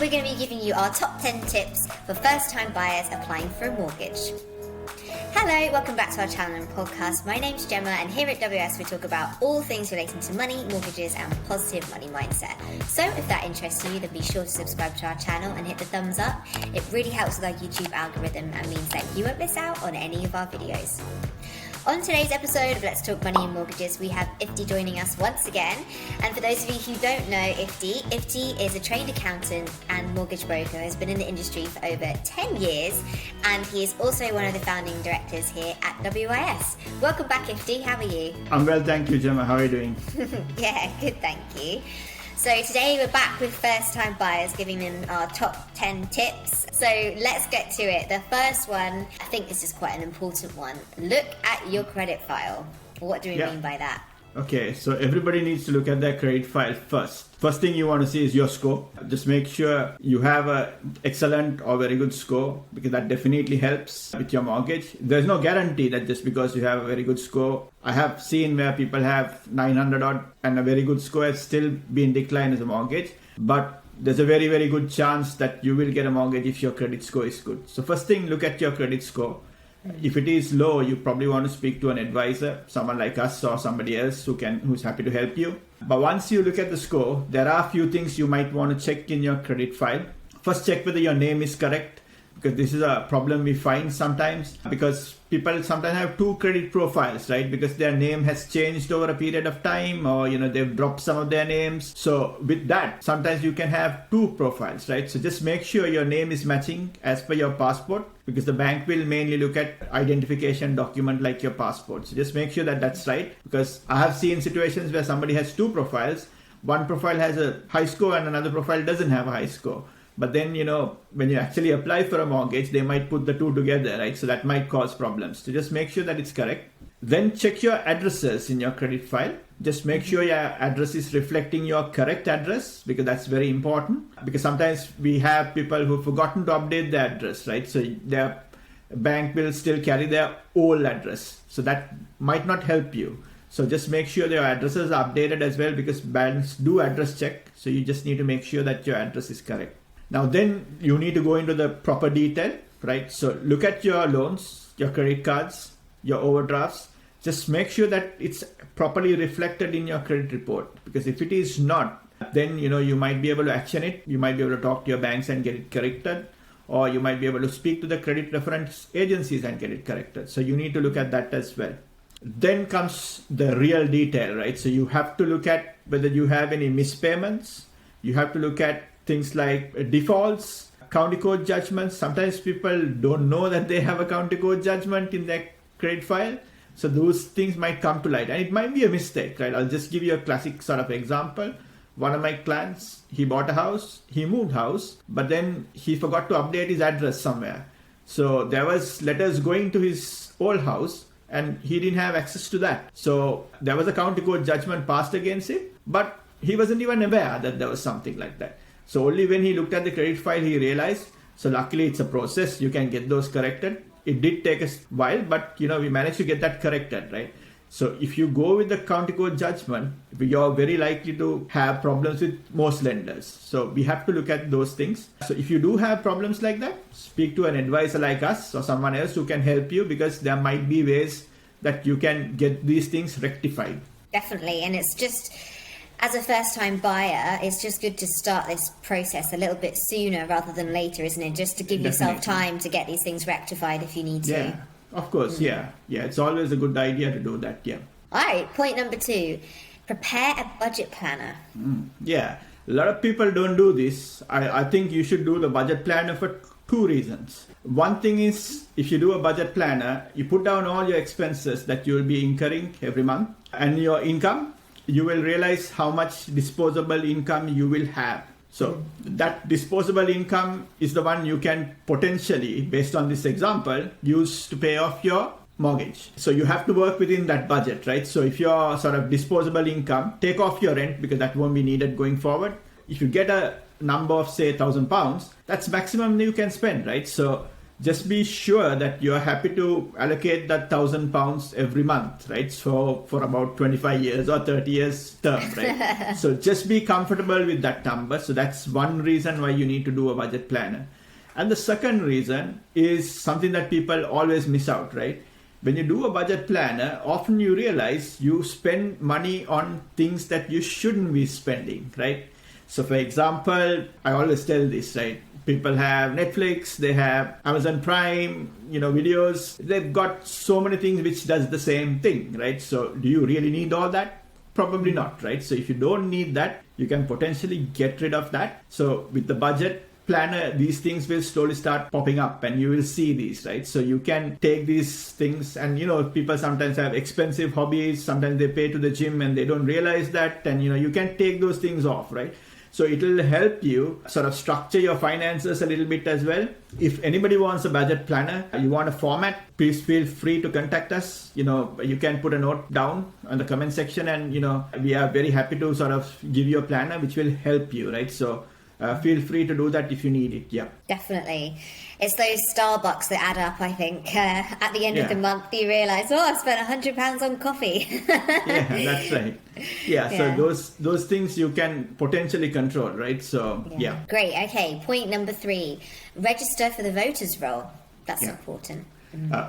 we're going to be giving you our top 10 tips for first-time buyers applying for a mortgage. Hello, welcome back to our channel and podcast. My name's Gemma, and here at WS we talk about all things relating to money, mortgages and positive money mindset. So if that interests you, then be sure to subscribe to our channel and hit the thumbs up. It really helps with our YouTube algorithm and means that you won't miss out on any of our videos. On today's episode of Let's Talk Money and Mortgages, we have Ifti joining us once again. And for those of you who don't know Ifti is a trained accountant and mortgage broker, has been in the industry for over 10 years, and he is also one of the founding directors here at WIS. Welcome back, Ifti. How are you? I'm well, thank you, Gemma. How are you doing? Yeah, good, thank you. So today we're back with first-time buyers, giving them our top 10 tips. So let's get to it. The first one, I think this is quite an important one. Look at your credit file. What do we mean by that? Okay, so everybody needs to look at their credit file first. First thing you want to see is your score. Just make sure you have an excellent or very good score, because that definitely helps with your mortgage. There's no guarantee that just because you have a very good score. I have seen where people have 900 odd and a very good score has still been declined as a mortgage. But there's a very, very good chance that you will get a mortgage if your credit score is good. So first thing, look at your credit score. If it is low, you probably want to speak to an advisor, someone like us or somebody else who's happy to help you. But once you look at the score, there are a few things you might want to check in your credit file. First, check whether your name is correct, because this is a problem we find sometimes, because people sometimes have two credit profiles, right? Because their name has changed over a period of time, or they've dropped some of their names. So with that, sometimes you can have two profiles, right? So just make sure your name is matching as per your passport, because the bank will mainly look at identification document like your passport. So just make sure that that's right, because I have seen situations where somebody has two profiles. One profile has a high score and another profile doesn't have a high score. But then, when you actually apply for a mortgage, they might put the two together, right? So that might cause problems. So just make sure that it's correct. Then check your addresses in your credit file. Just make sure your address is reflecting your correct address, because that's very important. Because sometimes we have people who've forgotten to update their address, right? So their bank will still carry their old address. So that might not help you. So just make sure your addresses are updated as well, because banks do address check. So you just need to make sure that your address is correct. Now then you need to go into the proper detail, right? So look at your loans, your credit cards, your overdrafts. Just make sure that it's properly reflected in your credit report, because if it is not, then you might be able to action it. You might be able to talk to your banks and get it corrected, or you might be able to speak to the credit reference agencies and get it corrected. So you need to look at that as well. Then comes the real detail, right? So you have to look at whether you have any mispayments. You have to look at things like defaults, county court judgments. Sometimes people don't know that they have a county court judgment in their credit file. So those things might come to light, and it might be a mistake, right? I'll just give you a classic sort of example. One of my clients, he bought a house, he moved house, but then he forgot to update his address somewhere. So there was letters going to his old house, and he didn't have access to that. So there was a county court judgment passed against him, but he wasn't even aware that there was something like that. So only when he looked at the credit file, he realized. So luckily it's a process. You can get those corrected. It did take a while, but we managed to get that corrected, right? So if you go with the county court judgment, you're very likely to have problems with most lenders. So we have to look at those things. So if you do have problems like that, speak to an advisor like us or someone else who can help you, because there might be ways that you can get these things rectified. Definitely. And it's just, as a first-time buyer, it's just good to start this process a little bit sooner rather than later, isn't it? Just to give yourself time to get these things rectified if you need to. Yeah, of course. Yeah. It's always a good idea to do that. Yeah. All right. Point number 2, prepare a budget planner. Yeah. A lot of people don't do this. I think you should do the budget planner for 2 reasons. One thing is, if you do a budget planner, you put down all your expenses that you will be incurring every month and your income. You will realize how much disposable income you will have. So that disposable income is the one you can potentially, based on this example, use to pay off your mortgage. So you have to work within that budget, right? So if your sort of disposable income, take off your rent, because that won't be needed going forward. If you get a number of say £1,000, that's maximum you can spend, right? So just be sure that you're happy to allocate that £1,000 every month, right? So for about 25 years or 30 years term, right? So just be comfortable with that number. So that's one reason why you need to do a budget planner. And the second reason is something that people always miss out, right? When you do a budget planner, often you realize you spend money on things that you shouldn't be spending, right? So for example, I always tell this, right? People have Netflix, they have Amazon Prime, videos. They've got so many things which does the same thing, right? So do you really need all that? Probably not, right? So if you don't need that, you can potentially get rid of that. So with the budget planner, these things will slowly start popping up and you will see these, right? So you can take these things and, people sometimes have expensive hobbies. Sometimes they pay to the gym and they don't realize that. And, you can take those things off, right? So it will help you sort of structure your finances a little bit as well. If anybody wants a budget planner, you want a format, please feel free to contact us. You can put a note down on the comment section and, we are very happy to sort of give you a planner which will help you, right? So feel free to do that if you need it. Yeah, definitely. It's those Starbucks that add up, I think. At the end of the month, you realise, I've spent £100 on coffee. Yeah, that's right. Yeah, so those things you can potentially control, right? So, yeah. Great. Okay, point number 3. Register for the voters roll. That's important.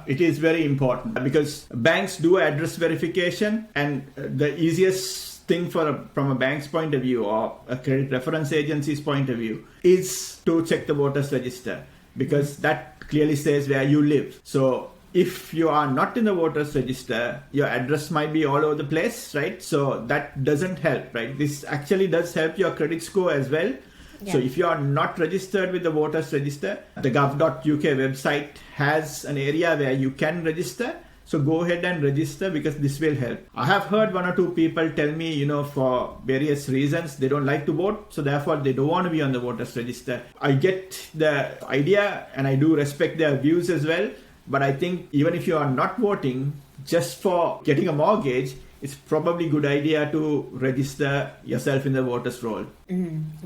It is very important because banks do address verification, and the easiest thing from a bank's point of view or a credit reference agency's point of view is to check the voters register, because that clearly says where you live. So if you are not in the voters register, your address might be all over the place, right? So that doesn't help, right? This actually does help your credit score as well. Yeah. So if you are not registered with the voters register, the gov.uk website has an area where you can register. So go ahead and register, because this will help. I have heard 1 or 2 people tell me, for various reasons, they don't like to vote. So therefore, they don't want to be on the voters register. I get the idea and I do respect their views as well. But I think even if you are not voting, just for getting a mortgage, it's probably a good idea to register yourself in the voters roll.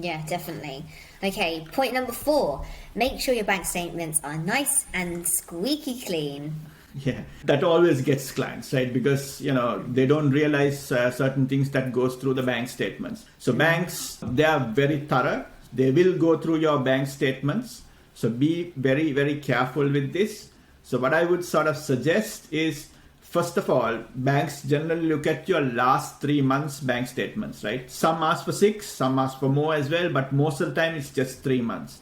Yeah, definitely. Okay, point number 4. Make sure your bank statements are nice and squeaky clean. Yeah, that always gets clients, right? Because, they don't realize certain things that goes through the bank statements. So banks, they are very thorough. They will go through your bank statements. So be very, very careful with this. So what I would sort of suggest is, first of all, banks generally look at your last 3 months bank statements, right? Some ask for 6, some ask for more as well, but most of the time it's just 3 months.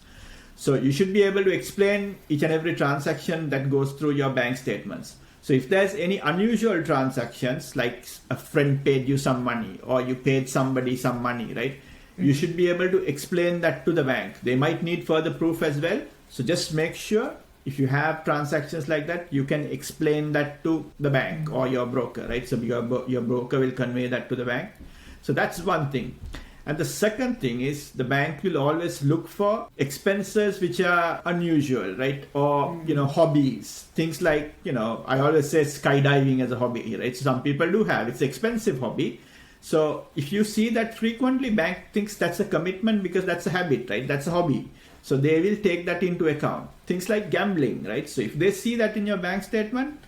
So you should be able to explain each and every transaction that goes through your bank statements. So if there's any unusual transactions, like a friend paid you some money or you paid somebody some money, right? You should be able to explain that to the bank. They might need further proof as well. So just make sure if you have transactions like that, you can explain that to the bank or your broker, right? So your broker will convey that to the bank. So that's one thing. And the second thing is, the bank will always look for expenses which are unusual, right? Or, hobbies. Things like, I always say skydiving as a hobby, right? So some people do have, it's an expensive hobby. So if you see that frequently, bank thinks that's a commitment because that's a habit, right? That's a hobby. So they will take that into account. Things like gambling, right? So if they see that in your bank statement,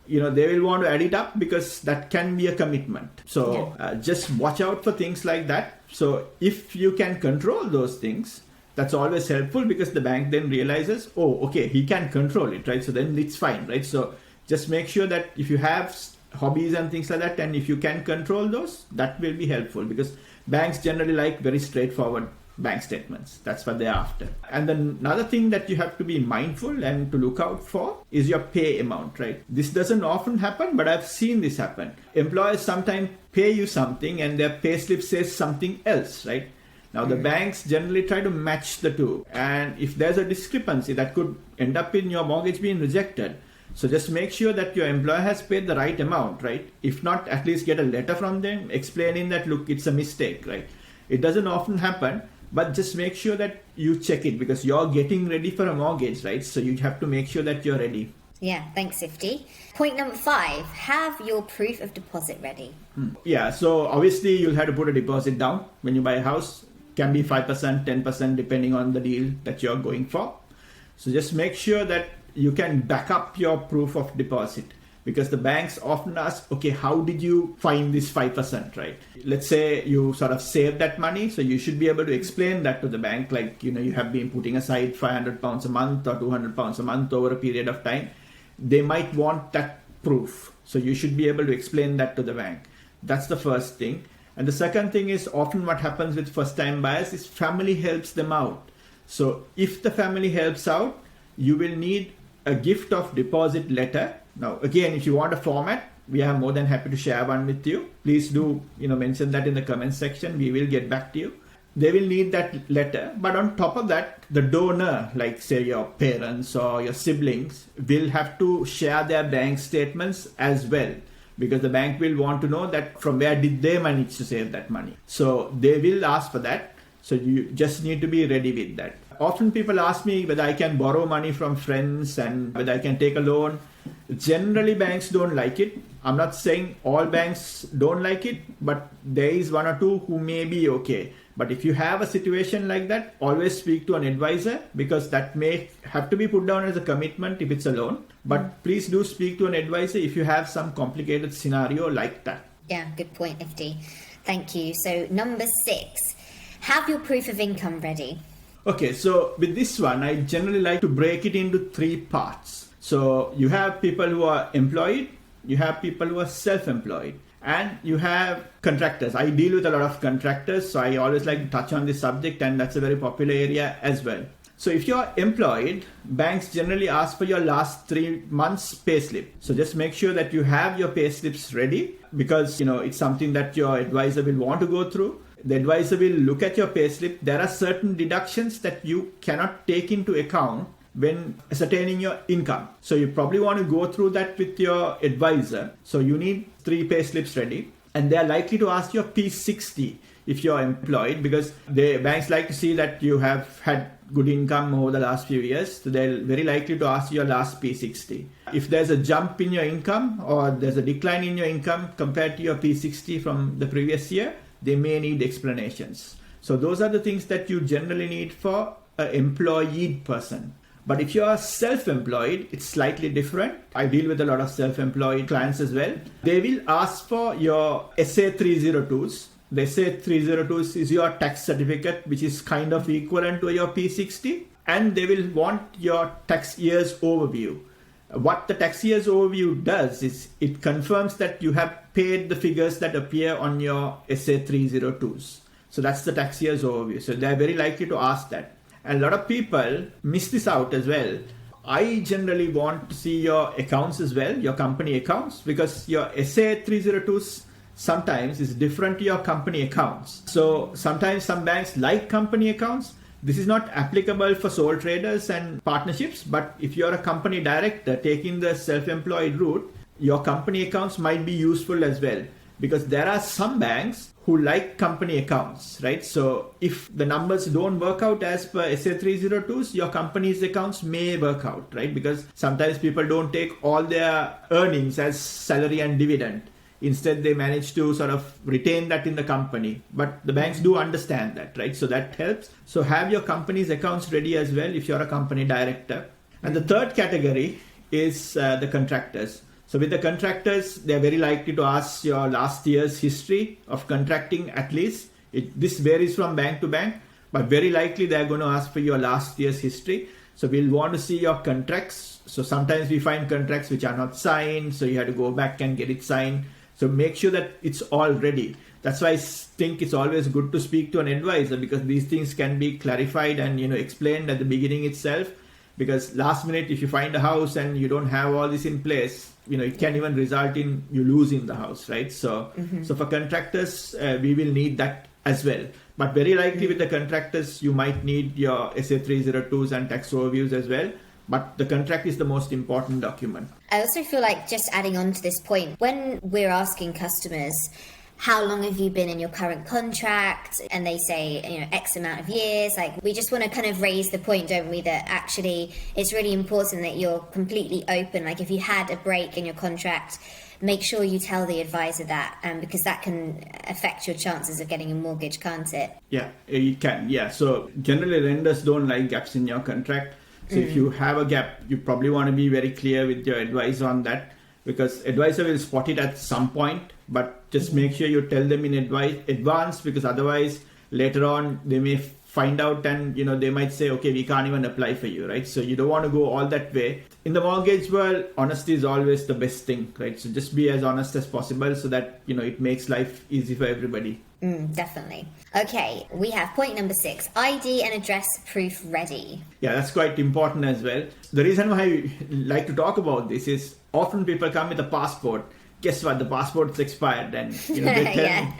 they will want to add it up because that can be a commitment. So just watch out for things like that. So if you can control those things, that's always helpful, because the bank then realizes, oh, okay, he can control it, right? So then it's fine, right? So just make sure that if you have hobbies and things like that, and if you can control those, that will be helpful, because banks generally like very straightforward bank statements. That's what they're after. And then another thing that you have to be mindful and to look out for is your pay amount, right? This doesn't often happen, but I've seen this happen. Employers sometimes pay you something and their pay slip says something else, right? Now the banks generally try to match the two. And if there's a discrepancy, that could end up in your mortgage being rejected. So just make sure that your employer has paid the right amount, right? If not, at least get a letter from them explaining that, look, it's a mistake, right? It doesn't often happen. But just make sure that you check it, because you're getting ready for a mortgage, right? So you have to make sure that you're ready. Yeah, thanks, Sifty. Point number 5, have your proof of deposit ready. Yeah, so obviously you'll have to put a deposit down when you buy a house. Can be 5%, 10%, depending on the deal that you're going for. So just make sure that you can back up your proof of deposit. Because the banks often ask, okay, how did you find this 5%, right? Let's say you sort of saved that money, so you should be able to explain that to the bank, like, you have been putting aside £500 a month or £200 a month over a period of time. They might want that proof, so you should be able to explain that to the bank. That's the first thing. And the second thing is, often what happens with first-time buyers is family helps them out. So if the family helps out, you will need a gift of deposit letter. Now, again, if you want a format, we are more than happy to share one with you. Please do, mention that in the comments section. We will get back to you. They will need that letter. But on top of that, the donor, like say your parents or your siblings, will have to share their bank statements as well. Because the bank will want to know that from where did they manage to save that money. So they will ask for that. So you just need to be ready with that. Often people ask me whether I can borrow money from friends and whether I can take a loan. Generally, banks don't like it. I'm not saying all banks don't like it, but there is one or two who may be okay. But if you have a situation like that, always speak to an advisor, because that may have to be put down as a commitment if it's a loan. But please do speak to an advisor if you have some complicated scenario like that. Yeah, good point, Ifti. Thank you. So number 6, have your proof of income ready. Okay, so with this one, I generally like to break it into 3 parts. So you have people who are employed, you have people who are self-employed, and you have contractors. I deal with a lot of contractors, so I always like to touch on this subject, and that's a very popular area as well. So if you're employed, banks generally ask for your last 3 months payslip. So just make sure that you have your payslips ready, because it's something that your advisor will want to go through. The advisor will look at your payslip. There are certain deductions that you cannot take into account when ascertaining your income. So you probably want to go through that with your advisor. So you need 3 payslips ready, and they are likely to ask your P60 if you're employed, because the banks like to see that you have had good income over the last few years. So they're very likely to ask your last P60. If there's a jump in your income or there's a decline in your income compared to your P60 from the previous year, they may need explanations. So those are the things that you generally need for an employed person. But if you are self-employed, it's slightly different. I deal with a lot of self-employed clients as well. They will ask for your SA302s. The SA302s is your tax certificate, which is kind of equivalent to your P60. And they will want your tax year's overview. What the tax year's overview does is it confirms that you have paid the figures that appear on your SA302s. So that's the tax year's overview. So they're very likely to ask that. And a lot of people miss this out as well. I generally want to see your accounts as well, your company accounts, because your SA302s sometimes is different to your company accounts. So sometimes some banks like company accounts. This is not applicable for sole traders and partnerships, but if you're a company director taking the self-employed route, your company accounts might be useful as well, because there are some banks who like company accounts, right? So if the numbers don't work out as per SA302s, your company's accounts may work out, right? Because sometimes people don't take all their earnings as salary and dividend. Instead, they manage to sort of retain that in the company. But the banks do understand that, right? So that helps. So have your company's accounts ready as well if you're a company director. And the third category is the contractors. So with the contractors, they're very likely to ask your last year's history of contracting at least. This varies from bank to bank, but very likely they're going to ask for your last year's history. So we'll want to see your contracts. So sometimes we find contracts which are not signed, so you have to go back and get it signed. So make sure that it's all ready. That's why I think it's always good to speak to an advisor, because these things can be clarified and explained at the beginning itself. Because last minute, if you find a house and you don't have all this in place, it can even result in you losing the house, right? So, so for contractors, we will need that as well. But very likely with the contractors, you might need your SA302s and tax overviews as well. But the contract is the most important document. I also feel like, just adding on to this point, when we're asking customers, how long have you been in your current contract? And they say, X amount of years. Like, we just want to kind of raise the point, don't we, that actually it's really important that you're completely open. Like, if you had a break in your contract, make sure you tell the advisor that, because that can affect your chances of getting a mortgage, can't it? Yeah, it can. Yeah. So generally lenders don't like gaps in your contract. So if you have a gap, you probably want to be very clear with your advisor on that, because advisor will spot it at some point, but just make sure you tell them in advance, because otherwise later on they may find out and they might say, okay, we can't even apply for you, right? So you don't want to go all that way. In the mortgage world, honesty is always the best thing, right? So just be as honest as possible so that it makes life easy for everybody. Definitely. Okay, we have point number 6, ID and address proof ready. Yeah, that's quite important as well. The reason why I like to talk about this is often people come with a passport. Guess what? The passport's expired, and they tell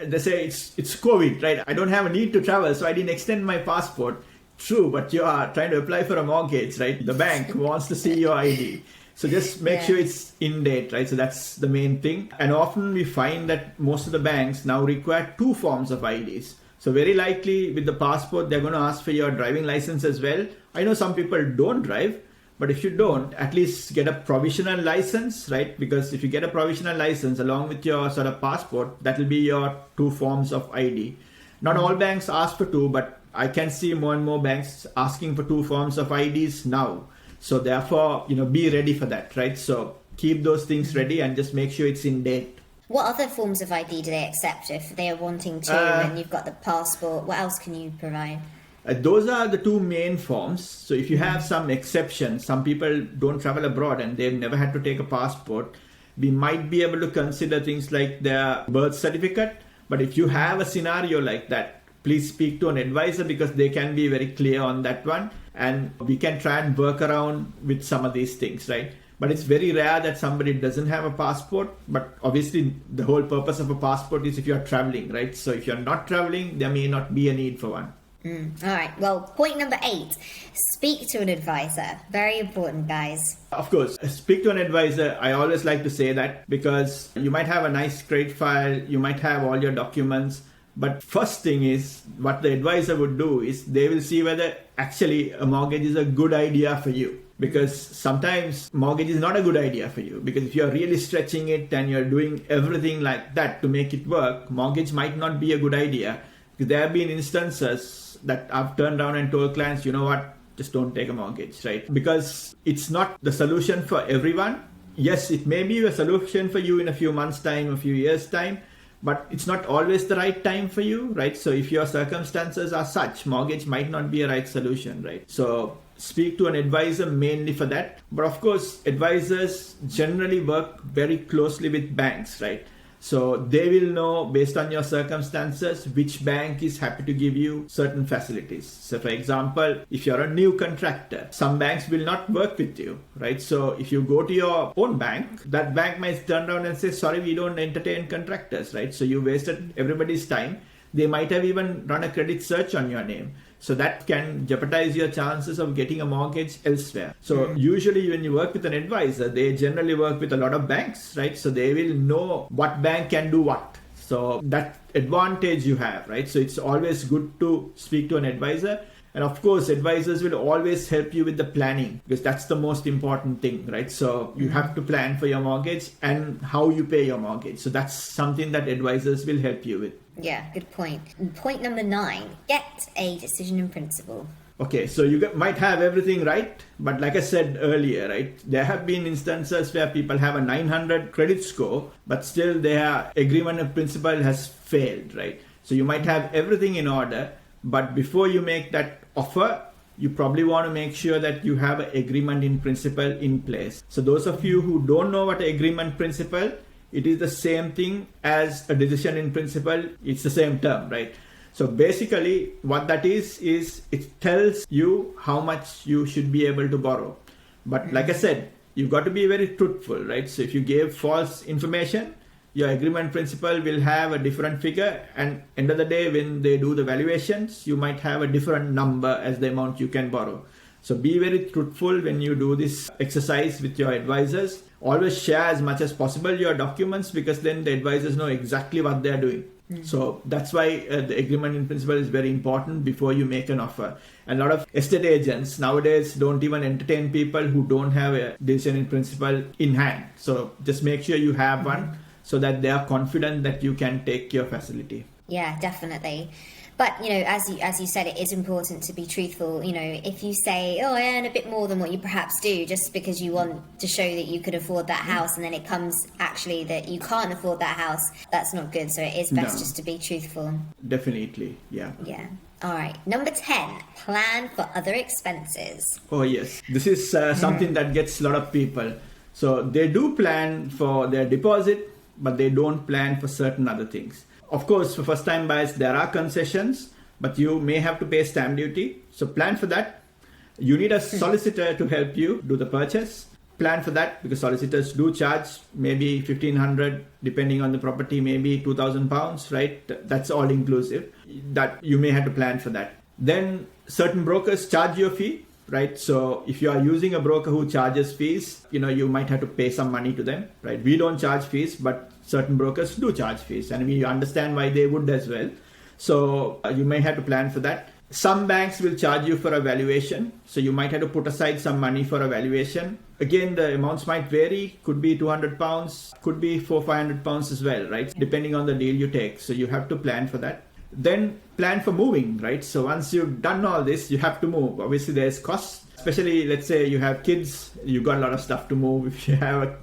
they say it's COVID, right? I don't have a need to travel, so I didn't extend my passport. True, but you are trying to apply for a mortgage, right? The bank wants to see your ID. So just make sure it's in date, right? So that's the main thing. And often we find that most of the banks now require 2 forms of IDs. So very likely with the passport, they're going to ask for your driving license as well. I know some people don't drive, but if you don't, at least get a provisional license, right? Because if you get a provisional license along with your sort of passport, that will be your 2 forms of ID. Not all banks ask for 2, but I can see more and more banks asking for 2 forms of IDs now. So therefore, be ready for that, right? So keep those things ready and just make sure it's in date. What other forms of ID do they accept if they are wanting to and you've got the passport? What else can you provide? Those are the 2 main forms. So if you have some exceptions, some people don't travel abroad and they've never had to take a passport, we might be able to consider things like their birth certificate. But if you have a scenario like that, please speak to an advisor, because they can be very clear on that one. And we can try and work around with some of these things, right? But it's very rare that somebody doesn't have a passport. But obviously, the whole purpose of a passport is if you're traveling, right? So if you're not traveling, there may not be a need for one. All right. Well, point number 8, speak to an advisor. Very important, guys. Of course, speak to an advisor. I always like to say that, because you might have a nice credit file, you might have all your documents, but first thing is what the advisor would do is they will see whether actually a mortgage is a good idea for you. Because sometimes mortgage is not a good idea for you, because if you're really stretching it and you're doing everything like that to make it work, mortgage might not be a good idea. Because there have been instances that I've turned down and told clients, you know what, just don't take a mortgage, right? Because it's not the solution for everyone. Yes, it may be a solution for you in a few months' time, a few years' time, but it's not always the right time for you, right? So if your circumstances are such, mortgage might not be a right solution, right? So speak to an advisor mainly for that. But of course, advisors generally work very closely with banks, right? So they will know based on your circumstances which bank is happy to give you certain facilities. So for example, if you're a new contractor, some banks will not work with you, right? So if you go to your own bank, that bank might turn around and say, sorry, we don't entertain contractors, right? So you wasted everybody's time. They might have even run a credit search on your name. So that can jeopardize your chances of getting a mortgage elsewhere. So usually when you work with an advisor, they generally work with a lot of banks, right? So they will know what bank can do what. So that advantage you have, right? So it's always good to speak to an advisor. And of course, advisors will always help you with the planning, because that's the most important thing, right? So you have to plan for your mortgage and how you pay your mortgage. So that's something that advisors will help you with. Yeah, good point. And point number 9, get a decision in principle. Okay, so you might have everything right, but like I said earlier, right, there have been instances where people have a 900 credit score, but still their agreement in principle has failed, right? So you might have everything in order, but before you make that offer, you probably want to make sure that you have an agreement in principle in place. So those of you who don't know what an agreement principle, it is the same thing as a decision in principle. It's the same term, right? So basically what that is it tells you how much you should be able to borrow. But like I said, you've got to be very truthful, right? So if you gave false information, your agreement principle will have a different figure, and end of the day when they do the valuations, you might have a different number as the amount you can borrow. So be very truthful when you do this exercise with your advisors. Always share as much as possible your documents, because then the advisors know exactly what they're doing. So that's why the agreement in principle is very important before you make an offer. And a lot of estate agents nowadays don't even entertain people who don't have a decision in principle in hand. So just make sure you have one, so that they are confident that you can take your facility. Yeah, definitely. But, you know, as you said, it is important to be truthful. You know, if you say, oh, I earn a bit more than what you perhaps do, just because you want to show that you could afford that house, and then it comes actually that you can't afford that house, that's not good. So it is best just to be truthful. Definitely, yeah. Yeah. All right. Number 10, plan for other expenses. Oh, yes. This is something that gets a lot of people. So they do plan for their deposit, but they don't plan for certain other things. Of course, for first-time buyers, there are concessions, but you may have to pay stamp duty. So plan for that. You need a solicitor to help you do the purchase. Plan for that, because solicitors do charge maybe 1,500, depending on the property, maybe £2,000, right? That's all inclusive. That you may have to plan for that. Then certain brokers charge you a fee, right? So if you are using a broker who charges fees, you know, you might have to pay some money to them, right? We don't charge fees, but certain brokers do charge fees, and we understand why they would as well. So you may have to plan for that. Some banks will charge you for a valuation, so you might have to put aside some money for a valuation. Again, the amounts might vary. Could be £200, could be £400-500 as well, right? Depending on the deal you take. So you have to plan for that. Then plan for moving, right? So once you've done all this, you have to move. Obviously, there's costs. Especially, let's say you have kids, you've got a lot of stuff to move if you have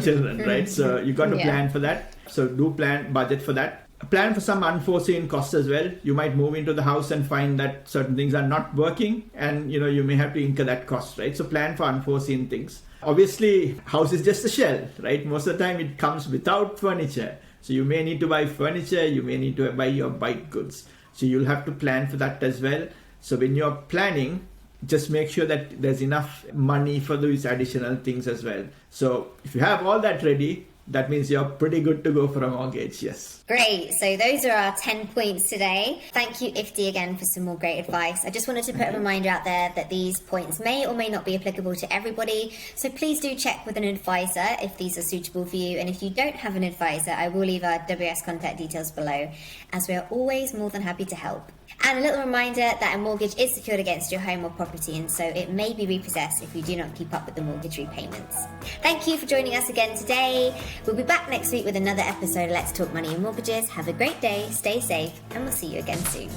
children, right? So you got to plan for that. So do plan, budget for that. Plan for some unforeseen costs as well. You might move into the house and find that certain things are not working, and you know, you may have to incur that cost, right? So plan for unforeseen things. Obviously, house is just a shell, right? Most of the time it comes without furniture. So you may need to buy furniture, you may need to buy your white goods. So you'll have to plan for that as well. So when you're planning, just make sure that there's enough money for these additional things as well. So if you have all that ready, that means you're pretty good to go for a mortgage, yes. Great. So those are our 10 points today. Thank you, Ifti, again for some more great advice. I just wanted to put a reminder out there that these points may or may not be applicable to everybody. So please do check with an advisor if these are suitable for you. And if you don't have an advisor, I will leave our WS contact details below, as we are always more than happy to help. And a little reminder that a mortgage is secured against your home or property, and so it may be repossessed if you do not keep up with the mortgage repayments. Thank you for joining us again today. We'll be back next week with another episode of Let's Talk Money and Mortgages. Have a great day, stay safe, and we'll see you again soon.